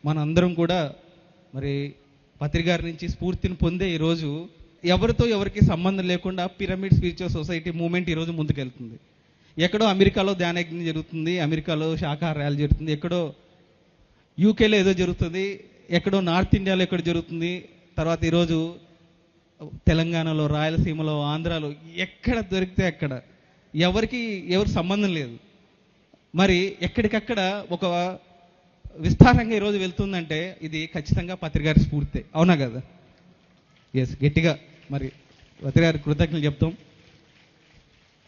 మనందరం కూడా మరి పత్రికారి నుంచి స్ఫూర్తిని పొందే ఈరోజు ఎవరితో ఎవరికి సంబంధం లేకుండా పిరమిడ్ స్పిరిచువల్ సొసైటీ మూవ్మెంట్ ఈరోజు ముందుకెళ్తుంది. ఎక్కడో అమెరికాలో ధ్యానయజ్ఞం జరుగుతుంది, అమెరికాలో శాకాహార ర్యాలీ జరుగుతుంది, ఎక్కడో యూకేలో ఏదో జరుగుతుంది, ఎక్కడో నార్త్ ఇండియాలో ఎక్కడ జరుగుతుంది, తర్వాత ఈరోజు తెలంగాణలో, రాయలసీమలో, ఆంధ్రాలో ఎక్కడ దొరికితే అక్కడ ఎవరు సంబంధం లేదు. మరి ఎక్కడికక్కడ ఒక విస్తారంగా ఈరోజు వెళ్తుందంటే ఇది ఖచ్చితంగా పత్రికారి స్ఫూర్తి, అవునా కదా? ఎస్, గట్టిగా మరి పత్రికారి కృతజ్ఞతలు చెప్తాం.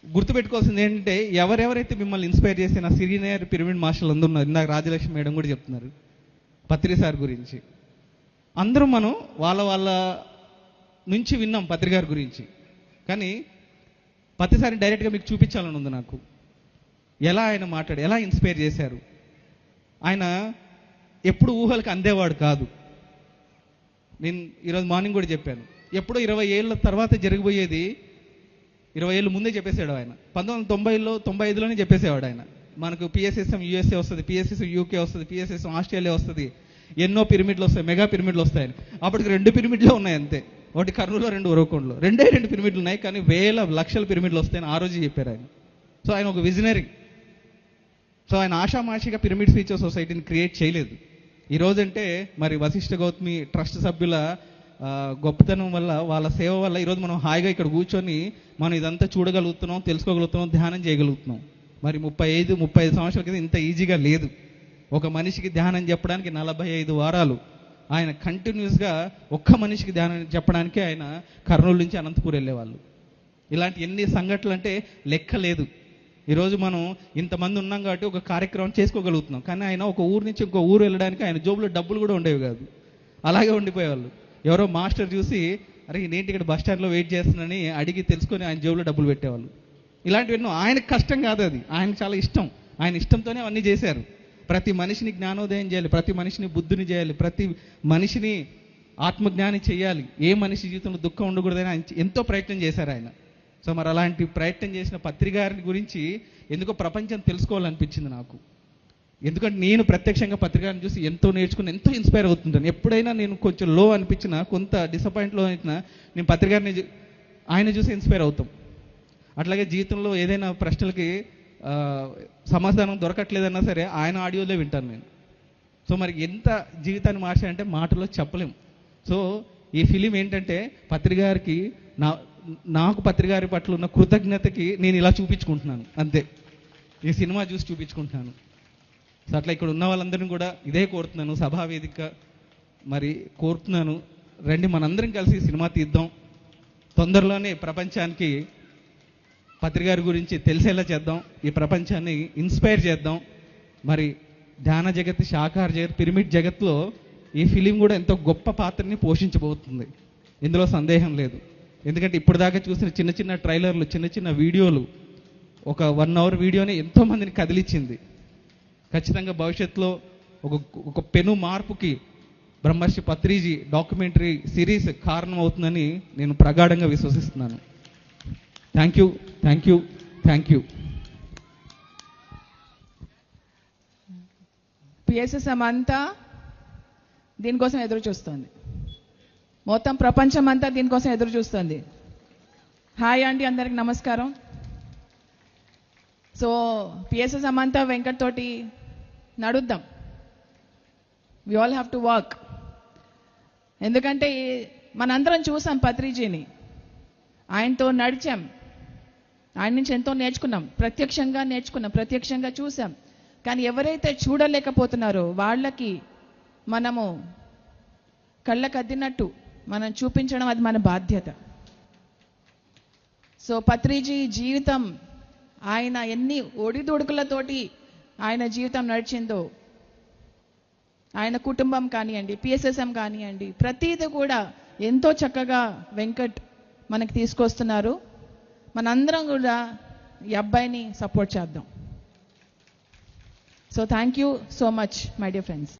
గుర్తుపెట్టుకోవాల్సింది ఏంటంటే ఎవరెవరైతే మిమ్మల్ని ఇన్స్పైర్ చేసిన సీనియర్ పిరమిడ్ మాస్టర్లు అందరూ ఉన్నారు. ఇందాక రాజలక్ష్మి మేడం కూడా చెప్తున్నారు పత్రి సార్ గురించి. అందరూ మనం వాళ్ళ నుంచి విన్నాం పత్రికారి గురించి. కానీ పత్రిసారిని డైరెక్ట్గా మీకు చూపించాలని ఉంది నాకు. ఎలా ఆయన ఎలా ఇన్స్పైర్ చేశారు. ఆయన ఎప్పుడు ఊహలకు అందేవాడు కాదు. నేను ఈరోజు మార్నింగ్ కూడా చెప్పాను, ఎప్పుడో 20 ఏళ్ళ తర్వాత జరగబోయేది 20 ఏళ్ళు ముందే చెప్పేశాడు ఆయన. 1990లో 95లోనే చెప్పేసేవాడు ఆయన. మనకు పిఎస్ఎస్ఎం యూఎస్ఏ వస్తుంది, పిఎస్ఎస్ఎం యూకే వస్తుంది, పిఎస్ఎస్ఎం ఆస్ట్రేలియా వస్తుంది, ఎన్నో పిరమిడ్లు వస్తాయి, మెగా పిరమిడ్లు వస్తాయని. అప్పటికి 2 పిరమిడ్లే ఉన్నాయి అంతే. ఒకటి కర్నూలులో, 2 ఉరవకొండలో. 2 పిరమిడ్లు ఉన్నాయి, కానీ వేల లక్షల పిరమిడ్లు వస్తాయని ఆ రోజు చెప్పారు ఆయన. సో ఆయన ఒక విజనరీ. సో ఆయన ఆషామాషిగా పిరమిడ్ స్పిరిచువల్ సొసైటీని క్రియేట్ చేయలేదు. ఈరోజంటే మరి వశిష్ఠ గౌతమి ట్రస్ట్ సభ్యుల గొప్పతనం వల్ల, వాళ్ళ సేవ వల్ల ఈరోజు మనం హాయిగా ఇక్కడ కూర్చొని మనం ఇదంతా చూడగలుగుతున్నాం, తెలుసుకోగలుగుతున్నాం, ధ్యానం చేయగలుగుతున్నాం. మరి 35 సంవత్సరాల క్రితం ఇంత ఈజీగా లేదు. ఒక మనిషికి ధ్యానం చెప్పడానికి 45 వారాలు ఆయన కంటిన్యూస్గా ఒక్క మనిషికి ధ్యానం చెప్పడానికి ఆయన కర్నూలు నుంచి అనంతపూర్ వెళ్ళేవాళ్ళు. ఇలాంటి ఎన్ని సంఘటనలు అంటే లెక్క లేదు. ఈరోజు మనం ఇంతమంది ఉన్నాం కాబట్టి ఒక కార్యక్రమం చేసుకోగలుగుతున్నాం. కానీ ఆయన ఒక ఊరు నుంచి ఇంకో ఊరు వెళ్ళడానికి ఆయన జోబులో డబ్బులు కూడా ఉండేవి కాదు, అలాగే ఉండిపోయేవాళ్ళు. ఎవరో మాస్టర్ చూసి అరే నేంటి ఇక్కడ బస్ స్టాండ్లో వెయిట్ చేస్తున్నానని అడిగి తెలుసుకొని ఆయన జోబులో డబ్బులు పెట్టేవాళ్ళు. ఇలాంటివన్నీ ఆయనకు కష్టం కాదు, అది ఆయనకు చాలా ఇష్టం. ఆయన ఇష్టంతోనే అవన్నీ చేశారు. ప్రతి మనిషిని జ్ఞానోదయం చేయాలి, ప్రతి మనిషిని బుద్ధిని చేయాలి, ప్రతి మనిషిని ఆత్మజ్ఞాని చేయాలి, ఏ మనిషి జీవితంలో దుఃఖం ఉండకూడదని ఆయన ఎంతో ప్రయత్నం చేశారు ఆయన. సో మరి అలాంటి ప్రయత్నం చేసిన పత్రికారిని గురించి ఎందుకో ప్రపంచం తెలుసుకోవాలనిపించింది నాకు. ఎందుకంటే నేను ప్రత్యక్షంగా పత్రికారిని చూసి ఎంతో నేర్చుకుని ఎంతో ఇన్స్పైర్ అవుతుంటాను. ఎప్పుడైనా నేను కొంచెం లో అనిపించినా, కొంత డిసప్పాయింట్లో అయినా, నేను పత్రికారిని ఆయన చూసి ఇన్స్పైర్ అవుతాం. అట్లాగే జీవితంలో ఏదైనా ప్రశ్నలకి సమాధానం దొరకట్లేదన్నా సరే ఆయన ఆడియోలో వింటాను నేను. సో మరి ఎంత జీవితాన్ని మార్చాయంటే మాటలో చెప్పలేం. సో ఈ ఫిలిం ఏంటంటే పత్రికారికి నాకు పత్రికారి పట్ల ఉన్న కృతజ్ఞతకి నేను ఇలా చూపించుకుంటున్నాను అంతే. ఈ సినిమా చూసి చూపించుకుంటున్నాను. సో అట్లా ఇక్కడ ఉన్న వాళ్ళందరినీ కూడా ఇదే కోరుతున్నాను, సభావేదిక మరి కోరుతున్నాను, రండి మనందరం కలిసి సినిమా తీద్దాం. తొందరలోనే ప్రపంచానికి పత్రికారి గురించి తెలిసేలా చేద్దాం, ఈ ప్రపంచాన్ని ఇన్స్పైర్ చేద్దాం. మరి ధ్యాన జగత్, శాకాహార జగత్, పిరమిడ్ జగత్లో ఈ ఫిలిం కూడా ఎంతో గొప్ప పాత్రని పోషించబోతుంది, ఇందులో సందేహం లేదు. ఎందుకంటే ఇప్పుడు దాకా చూసిన చిన్న చిన్న ట్రైలర్లు, చిన్న చిన్న వీడియోలు, ఒక 1 అవర్ వీడియోని ఎంతోమందిని కదిలిచ్చింది. ఖచ్చితంగా భవిష్యత్తులో ఒక పెను మార్పుకి బ్రహ్మర్షి పత్రిజీ డాక్యుమెంటరీ సిరీస్ కారణం అవుతుందని నేను ప్రగాఢంగా విశ్వసిస్తున్నాను. Thank you, thank you, thank you. PSSM అంతా దీనికోసం ఎదురు చూస్తుంది, మొత్తం ప్రపంచం అంతా దీనికోసం ఎదురు చూస్తుంది. హాయ్ అండి, అందరికి నమస్కారం. సో పిఎస్ఎస్ఎం అంతా వెంకట్ తోటి నడుద్దాం. We all have to work. ఎందుకంటే మనందరం చూసాం పత్రిజీని, ఆయనతో నడిచాం, ఆయన నుంచి ఎంతో నేర్చుకున్నాం, ప్రత్యక్షంగా చూసాం. కానీ ఎవరైతే చూడలేకపోతున్నారో వాళ్ళకి మనము కళ్ళకద్దినట్టు మనం చూపించడం అది మన బాధ్యత. సో పత్రిజీ జీవితం, ఆయన ఎన్ని ఒడిదుడుకులతోటి ఆయన జీవితం నడిచిందో, ఆయన కుటుంబం కానివ్వండి, పిఎస్ఎస్ఎం కానివ్వండి, ప్రతిదీ కూడా ఎంతో చక్కగా వెంకట్ మనకి తీసుకొస్తున్నారు. మనందరం కూడా ఈ అబ్బాయిని సపోర్ట్ చేద్దాం. So thank you so much my dear friends.